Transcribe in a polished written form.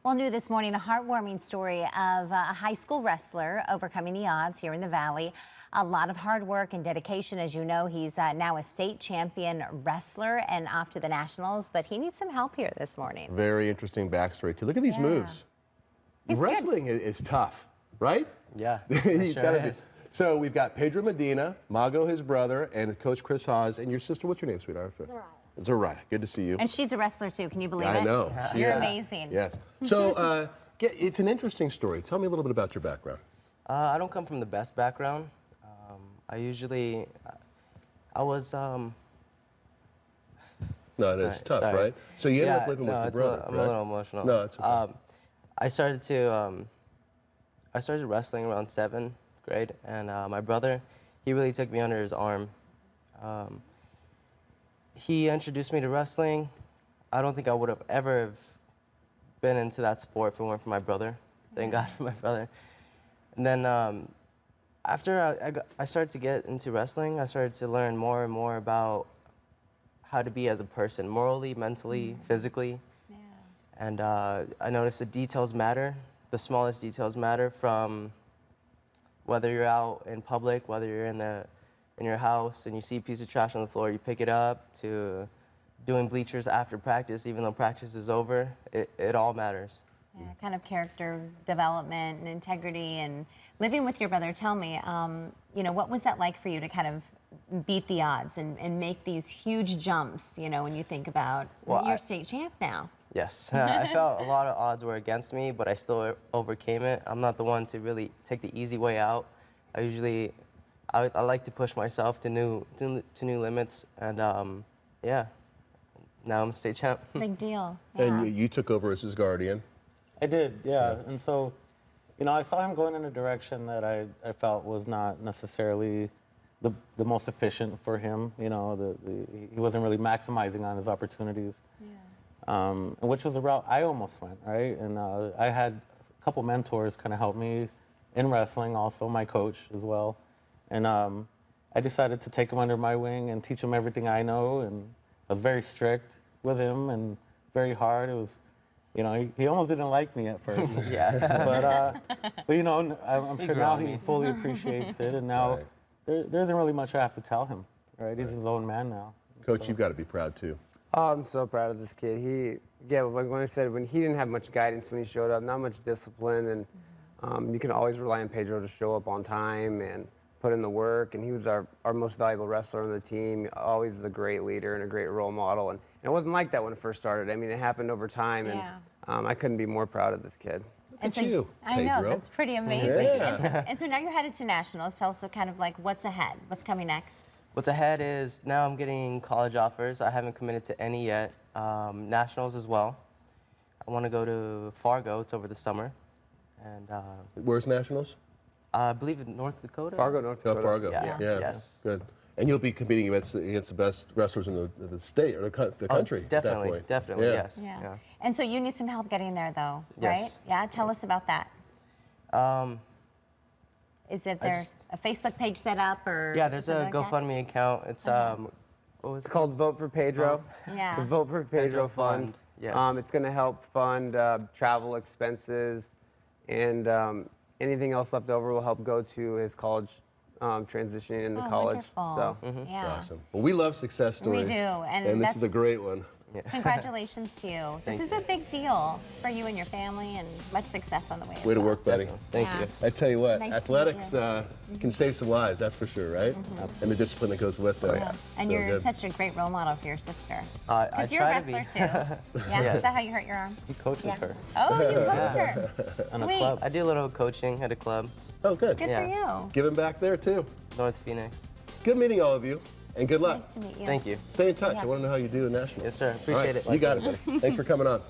Well, new this morning, a heartwarming story of a high school wrestler overcoming the odds here in the Valley. A lot of hard work and dedication. As you know, he's now a state champion wrestler and off to the Nationals, but he needs some help here this morning. Very interesting backstory, too. Look at these moves. Wrestling is tough, right? Yeah, So we've got Pedro Medina, Mago, his brother, and Coach Chris Hawes, and your sister. What's your name, sweetheart? Zariah. Good to see you. And she's a wrestler, too. Can you believe it? I know. You're amazing. Yes. So it's an interesting story. Tell me a little bit about your background. I don't come from the best background. I was, No, it's tough, sorry. right? So you ended up living with your brother, I'm a little emotional. No, it's okay. I started wrestling around 7th grade, and my brother, he really took me under his arm. He introduced me to wrestling. I don't think I would have ever been into that sport if it weren't for my brother. Thank God for my brother. And then after I started to get into wrestling, I started to learn more and more about how to be as a person, morally, mentally, physically. Yeah. And I noticed the details matter. The smallest details matter, from whether you're out in public, whether you're in your house and you see a piece of trash on the floor, you pick it up, to doing bleachers after practice, even though practice is over. It all matters. Yeah, kind of character development and integrity and living with your brother. Tell me, you know, what was that like for you to kind of beat the odds and make these huge jumps, you know, when you think about, well, you're state champ now. Yes, I felt a lot of odds were against me, but I still overcame it. I'm not the one to really take the easy way out. I like to push myself to new limits, and yeah, now I'm a state champ. Big deal. Yeah. And you took over as his guardian. I did, yeah. And so, you know, I saw him going in a direction that I felt was not necessarily the most efficient for him. You know, he wasn't really maximizing on his opportunities. Yeah. Which was a route I almost went, right? And I had a couple mentors kind of help me in wrestling, also my coach as well. And I decided to take him under my wing and teach him everything I know. And I was very strict with him and very hard. It was, you know, he almost didn't like me at first. Yeah. But you know, I'm sure now he fully appreciates it. And now there isn't really much I have to tell him, right? He's his own man now. Coach, you've got to be proud too. Oh, I'm so proud of this kid. Like when I said, when he didn't have much guidance when he showed up, not much discipline, and you can always rely on Pedro to show up on time and put in the work, and he was our most valuable wrestler on the team, always a great leader and a great role model, and it wasn't like that when it first started. I mean, it happened over time, and I couldn't be more proud of this kid. And so, you, I Pedro. know, that's pretty amazing. Yeah. And so now you're headed to Nationals. Tell us kind of like what's ahead, what's coming next? What's ahead is now I'm getting college offers. I haven't committed to any yet. Nationals as well. I want to go to Fargo. It's over the summer. And Where's Nationals? I believe in North Dakota. Fargo, North Dakota. Oh, Fargo. Yeah. Yes. Good. And you'll be competing against the best wrestlers in the state or the country. Definitely, at that point. definitely, Yeah. yes. Yeah. And so you need some help getting there, though, right? Yes. Yeah. Tell us about that. Is it there a Facebook page set up, or? Yeah, there's a like GoFundMe account. It's It's called Vote for Pedro. Yeah. The Vote for Pedro Fund. Yes. It's going to help fund travel expenses, and anything else left over will help go to his college, transitioning into college. Wonderful. So. Yeah. Awesome. Well, we love success stories. We do, and this is a great one. Congratulations to you. This is a big deal for you and your family, and much success on the way. Way to work, buddy. Thank you. I tell you what, Nice to athletics meet can save some lives, that's for sure, right? And the discipline that goes with it. Yeah. And So you're good. such a great role model for your sister. I Because you're a try to be. wrestler too. Yeah. Yes. Is that how you hurt your arm? He coaches her. Oh, you coach her. And a Sweet. club. I do a little coaching at a club, Oh, good. Good for you. Giving back there, too. North Phoenix. Good meeting all of you, and good luck. Nice to meet you. Thank you. Stay in touch. Yeah. I want to know how you do in Nationals. Yes, sir. All right. Appreciate it. You got it, buddy. Thanks for coming on.